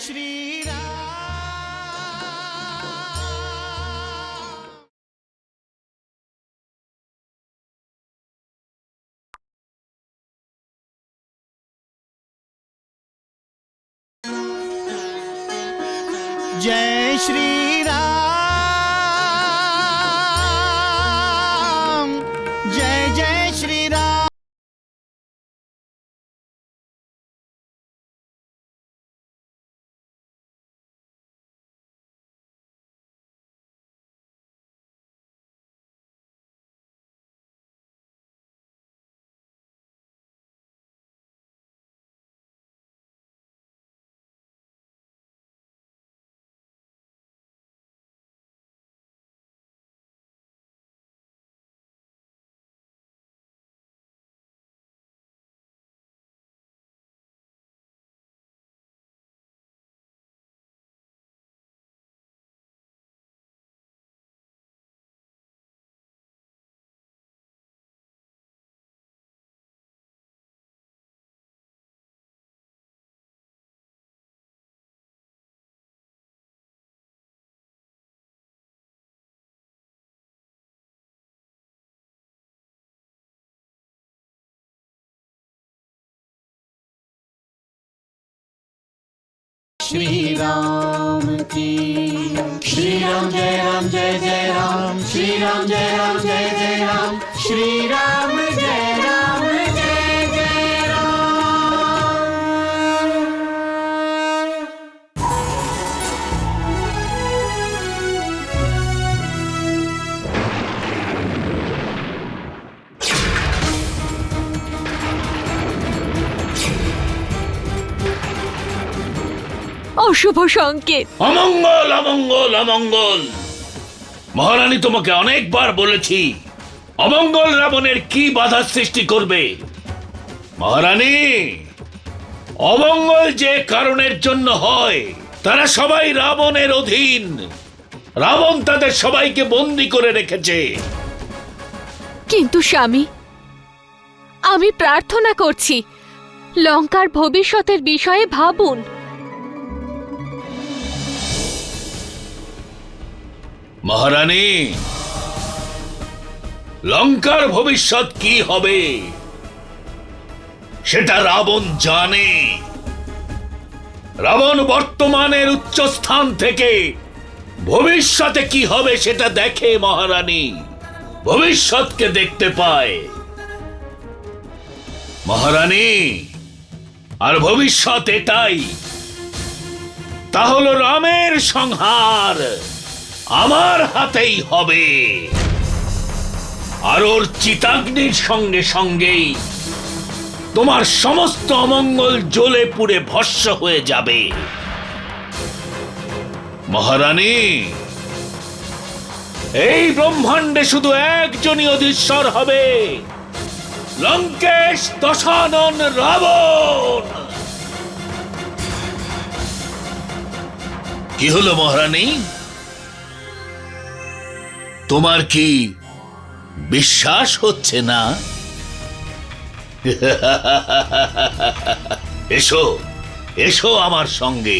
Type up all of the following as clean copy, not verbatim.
श्री राम। जय श्री राम, जय जय श्री राम। श्री राम की श्री राम जय जय राम, श्री राम जय जय राम, श्री राम जय जय राम। অশুভ সংকেত। অমঙ্গল অমঙ্গল অমঙ্গল। মহারানী, তোমাকে অনেকবার বলেছি অমঙ্গল রাবণের কি বাধা সৃষ্টি করবে। মহারানী, অমঙ্গল যে কারণের জন্য হয় তারা সবাই রাবণের অধীন। রাবণ তাদের সবাইকে বন্দী করে রেখেছে। কিন্তু স্বামী, আমি প্রার্থনা করছি লঙ্কার ভবিষ্যতের বিষয়ে ভাবুন। মহারানী, লঙ্কার ভবিষ্যৎ কি হবে সেটা রাবণ জানে। রাবণ বর্তমানের উচ্চস্থান থেকে ভবিষ্যতে কি হবে সেটা দেখে। মহারানী ভবিষ্যৎকে দেখতে পায়। মহারানী, আর ভবিষ্যৎ এটাই, তা হলো রামের সংহার আমার হাতেই হবে। আর ওর চিতাগ্নির সঙ্গে সঙ্গেই তোমার সমস্ত অমঙ্গল জ্বলে পুড়ে ভস্ম হয়ে যাবে। মহারানী, এই ব্রহ্মাণ্ডে শুধু একজনই অধীশ্বর হবে, লঙ্কেশ দশানন রাবণ। কি হলো মহারানী, তোমার কি বিশ্বাস হচ্ছে না? এসো এসো আমার সঙ্গে।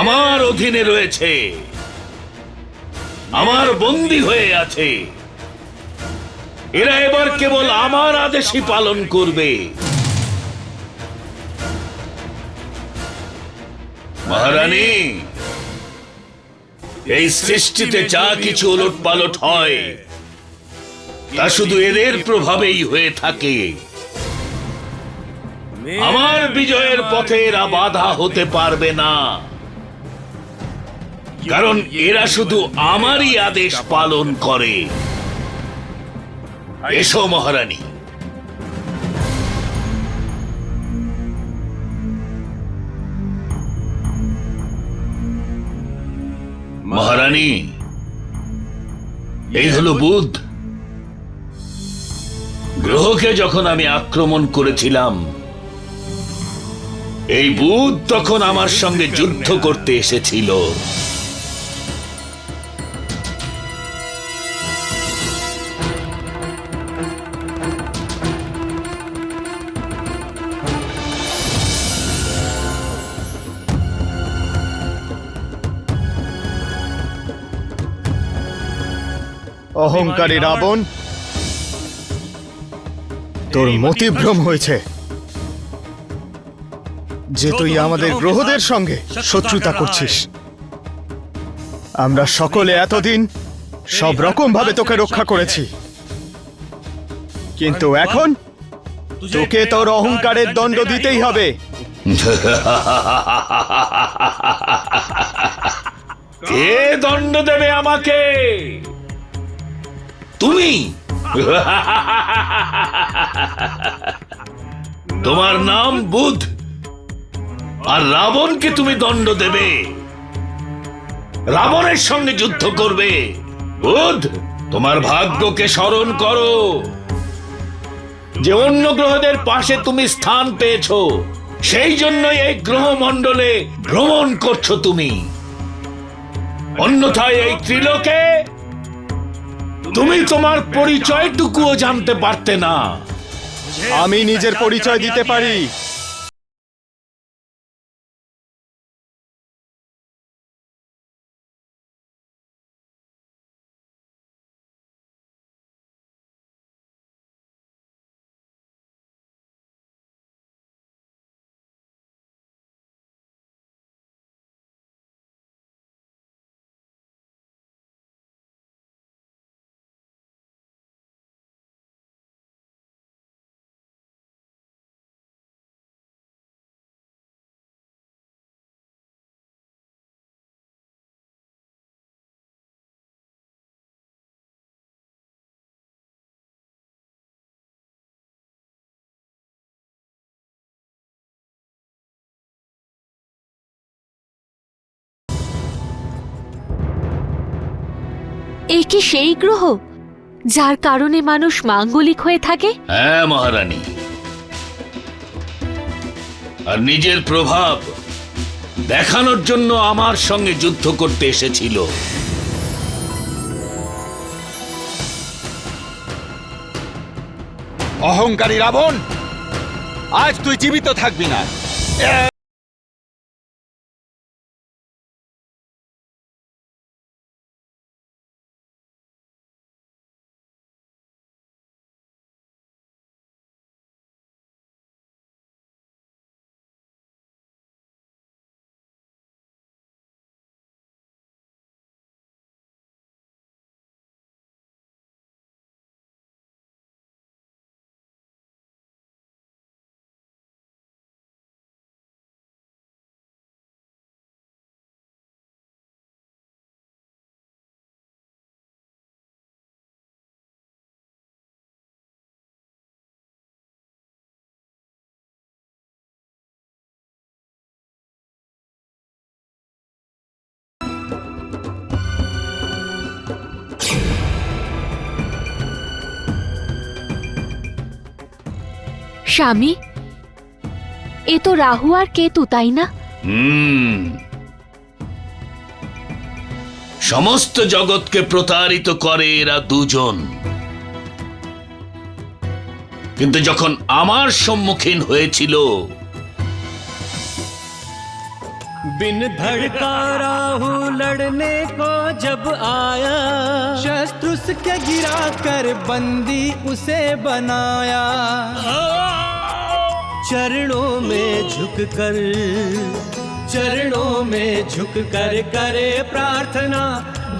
আমার অধীনে রয়েছে, আমার বন্দী হয়ে আছে। এরা এবার কেবল আমার আদেশই পালন করবে। মহারানী, এই সৃষ্টিতে যা কিছু ওলটপালট হয় তা শুধু এদের প্রভাবেই হয়ে থাকে। আমার বিজয়ের পথে এরা বাধা হতে পারবে না, কারণ এরা শুধু আমারই আদেশ পালন করে। এসো মহারানী। মহারানী, এই হলো বুধ। গ্রহকে যখন আমি আক্রমণ করেছিলাম, এই বুধ তখন আমার সঙ্গে যুদ্ধ করতে এসেছিল। অহংকারী রাবণ, তোর মতিভ্রম হয়েছে যে তুই আমাদের গ্রহদের সঙ্গে শত্রুতা করছিস। আমরা সকলে এতদিন সব রকম ভাবে তোকে রক্ষা করেছি, কিন্তু এখন তোকে তোর অহংকারের দণ্ড দিতেই হবে। কে দণ্ড দেবে আমাকে? তুমি। তোমার নাম বুধ, আর রাবণকে তুমি দণ্ড দেবে, রাবণের সঙ্গে যুদ্ধ করবে। বুধ, তোমার ভাগ্যকে স্মরণ করো যে অন্য গ্রহদের পাশে তুমি স্থান পেয়েছো, সেই জন্যই এই গ্রহমণ্ডলে ভ্রমণ করছো তুমি। অন্যথায় এই ত্রিলোকে তুমি তোমার পরিচয়টুকুও জানতে পারতে না। আমি নিজের পরিচয় দিতে পারি। এ কি সেই গ্রহ যার কারণে মানুষ মাঙ্গলিক হয়ে থাকে? হ্যাঁ মহারানী, আর নিজের প্রভাব দেখানোর জন্য আমার সঙ্গে যুদ্ধ করতে এসেছিল। অহংকারী রাবণ, আজ তুই জীবিত থাকবি না। স্বামী, এ তো রাহু আর কেতু, তাই না? সমস্ত জগৎকে প্রতারিত করে এরা দুজন, কিন্তু যখন আমার সম্মুখীন হয়েছিল, बिन धड़का राहु लड़ने को जब आया, शस्त्र उसके गिरा कर बंदी उसे बनाया। चरणों में झुक कर करे प्रार्थना,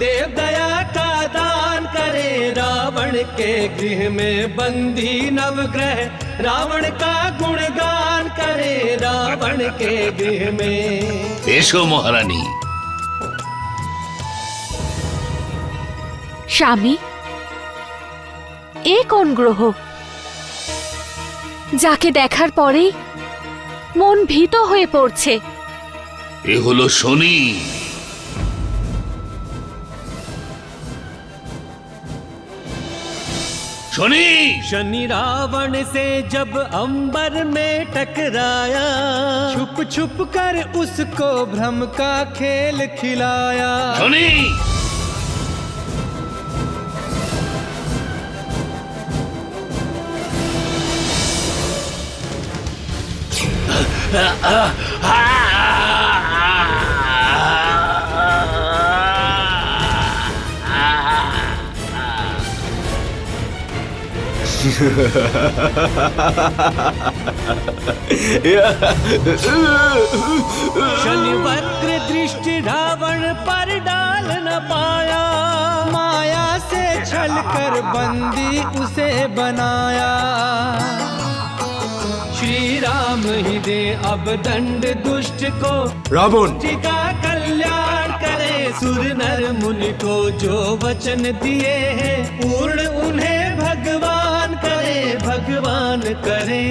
देव दया का दान करे। रावण के गृह में बंदी नवग्रह, रावण का गुणगान करे। रावण के गृह में। এসো মহারানী। স্বামী, এ কোন গ্রহ যাকে দেখার পরেই মন ভীত হয়ে পড়ছে? এ হলো শনি। শনি, शनि रावण से जब अंबर में टकराया, छुप छुप कर उसको भ्रम का खेल खिलाया। শনি, शनि वक्र दृष्टि रावण पर डाल न पाया, माया से छल कर बंदी उसे बनाया। श्री राम ही दे अब दंड दुष्ट को, রাবণ, का कल्याण करे। सुर नर मुनि को जो वचन दिए हैं, पूर्ण उन्हें भगवान करे, भगवान करे।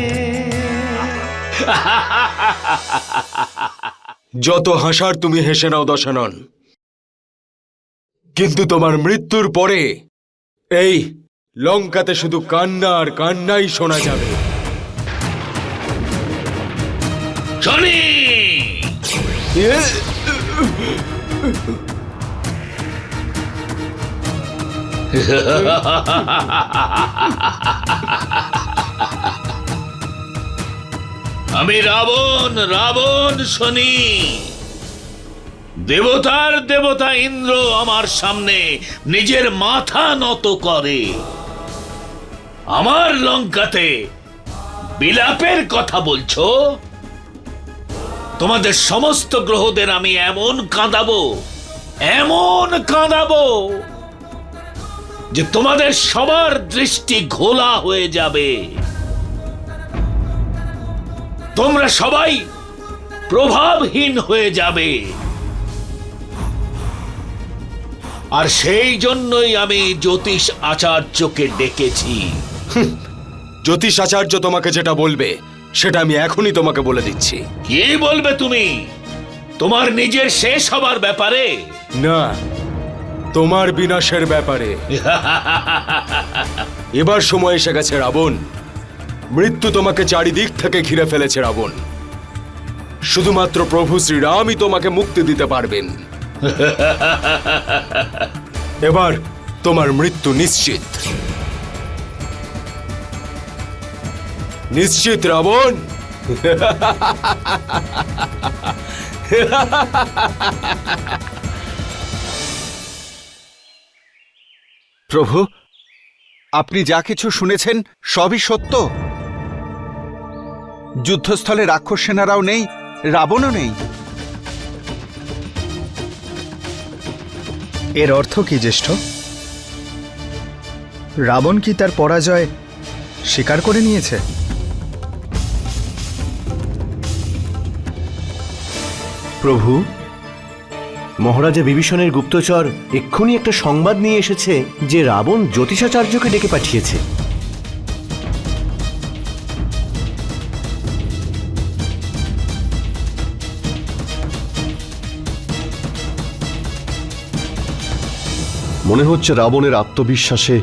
যত হাসার তুমি হেসে নাও দশানন, কিন্তু তোমার মৃত্যুর পরে এই লঙ্কাতে শুধু কান্না আর কান্নাই শোনা যাবে। শনি, আমি রাবণ, রাবণ শনি। দেবতার দেবতা ইন্দ্র আমার সামনে নিজের মাথা নত করে। আমার লঙ্কাতে বিলাপের কথা বলছো? তোমাদের সমস্ত গ্রহদের আমি এমন কাঁদাবো, এমন কাঁদাবো যে তোমাদের সবার দৃষ্টি ঘোলা হয়ে যাবে। তোমরা সবাই প্রভাবহীন হয়ে যাবে। আর সেই জন্যই আমি জ্যোতিষ আচার্যকে ডেকেছি। জ্যোতিষ আচার্য তোমাকে যেটা বলবে সেটা আমি এখনই তোমাকে বলে দিচ্ছি। কি বলবে তুমি? তোমার নিজের শেষ হবার ব্যাপারে? না, তোমার বিনাশের ব্যাপারে। এবার সময় এসে গেছে রাবণ। মৃত্যু তোমাকে চারিদিক থেকে ঘিরে ফেলেছে রাবণ। শুধুমাত্র প্রভু শ্রীরামই তোমাকে মুক্তি দিতে পারবেন। এবার তোমার মৃত্যু নিশ্চিত, নিশ্চিত রাবণ। প্রভু, আপনি যা কিছু শুনেছেন সবই সত্য? যুদ্ধস্থলে রাক্ষস সেনারাও নেই, রাবণও নেই? এর অর্থ কি জ্যেষ্ঠ? রাবণ কি তার পরাজয় স্বীকার করে নিয়েছে? প্রভু, মহারাজা বিভীষণের গুপ্তচর এক্ষুনি একটা সংবাদ নিয়ে এসেছে যে রাবণ জ্যোতিষাচার্যকে ডেকে পাঠিয়েছে। মনে হচ্ছে রাবণের আত্মবিশ্বাসে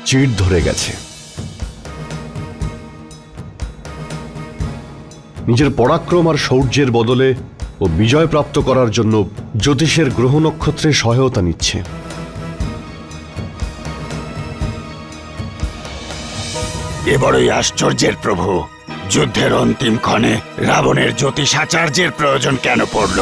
চিড় ধরে গেছে। নিজের পরাক্রম আর শৌর্যের বদলে ও বিজয় প্রাপ্ত করার জন্য জ্যোতিষের গ্রহ নক্ষত্রের সহায়তা নিচ্ছে। এ বড়ই আশ্চর্যের প্রভু। যুদ্ধের অন্তিম ক্ষণে রাবণের জ্যোতিষাচার্যের প্রয়োজন কেন পড়ল?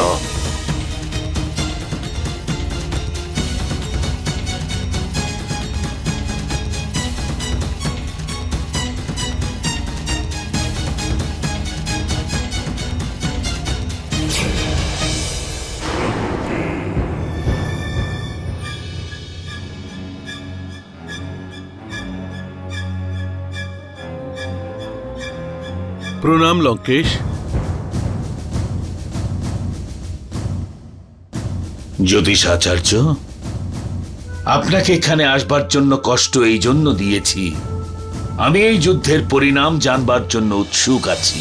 প্রণাম লঙ্কেশ। জ্যোতিষ আচার্য, আপনাকে এখানে আসবার জন্য কষ্ট এই জন্য দিয়েছি, আমি এই যুদ্ধের পরিণাম জানবার জন্য উৎসুক আছি।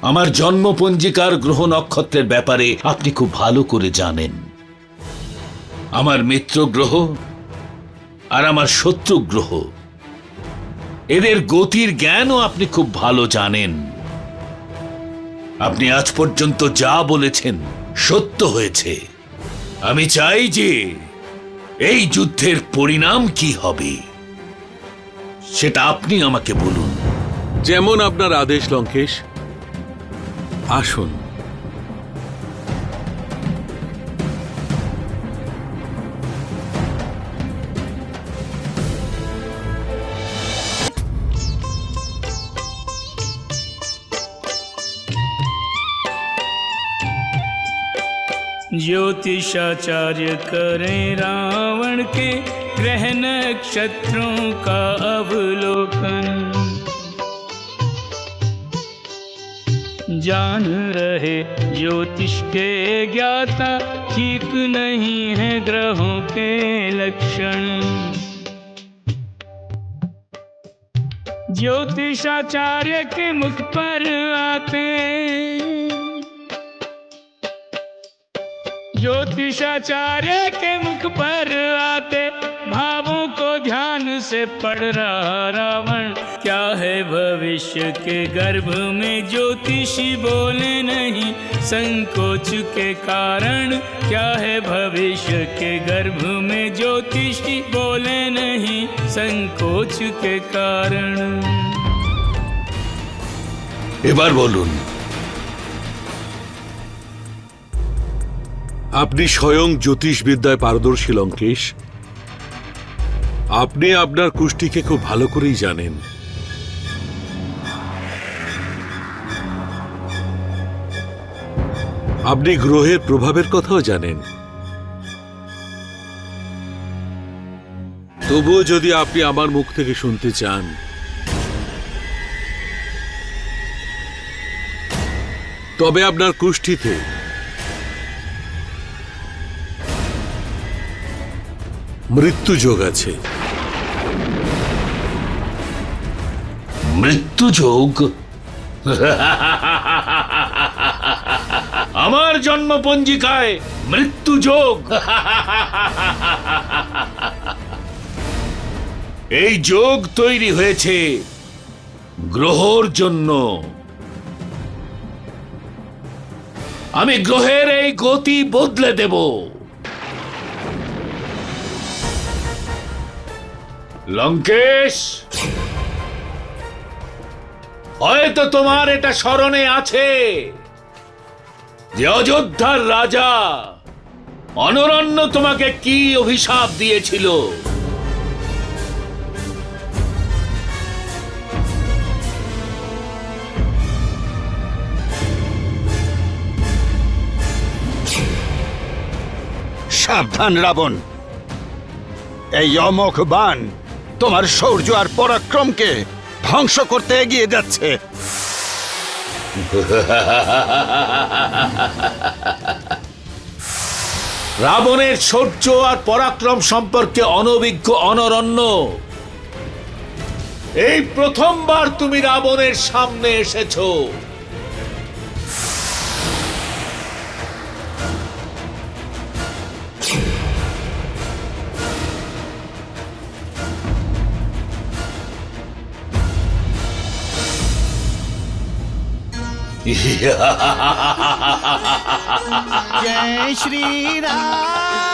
আমার জন্মপঞ্জিকার গ্রহ নক্ষত্রের ব্যাপারে আপনি খুব ভালো করে জানেন। আমার মিত্র গ্রহ আর আমার শত্রু গ্রহ, এদের গতির জ্ঞানও আপনি খুব ভালো জানেন। আপনি আজ পর্যন্ত যা বলেছেন সত্য হয়েছে। আমি চাই যে এই যুদ্ধের পরিণাম কি হবে সেটা আপনি আমাকে বলুন। যেমন আপনার আদেশ লঙ্কেশ। আসুন। ज्योतिषाचार्य करें रावण के ग्रह नक्षत्रों का अवलोकन, जान रहे ज्योतिष के ज्ञाता ठीक नहीं है ग्रहों के लक्षण। ज्योतिषाचार्य के मुख पर आते, ज्योतिषाचार्य के मुख पर आते भावों को ध्यान से पढ़ रहा रावण। क्या है भविष्य के गर्भ में ज्योतिषी बोले नहीं संकोच के कारण। क्या है भविष्य के गर्भ में ज्योतिषी बोले नहीं संकोच के कारण। এবার বলুন। আপনি স্বয়ং জ্যোতিষবিদ্যায় পারদর্শী লঙ্কেশ। আপনি আপনার কুষ্টিকে খুব ভালো করেই জানেন। আপনি গ্রহের প্রভাবের কথাও জানেন। তবুও যদি আপনি আমার মুখ থেকে শুনতে চান, তবে আপনার কুষ্ঠিতে মৃত্যু যোগ আছে। মৃত্যু যোগ? আমার জন্ম পঞ্জিকায় মৃত্যু যোগ? এই যোগ তৈরি হয়েছে গ্রহর জন্য। আমি গ্রহের এই গতি বদলে দেব। লঙ্কেশ, হয়তো তোমার এটা স্মরণে আছে যে অযোধ্যার রাজা অনরণ্য তোমাকে কি অভিশাপ দিয়েছিল। সাবধান রাবণ, এই অমোঘ বাণ তোমার শৌর্য আর পরাক্রমকে ধ্বংস করতে এগিয়ে যাচ্ছে। রাবণের শৌর্য আর পরাক্রম সম্পর্কে অনভিজ্ঞ অনরণ্য, এই প্রথমবার তুমি রাবণের সামনে এসেছো। জয় শ্রী রাম।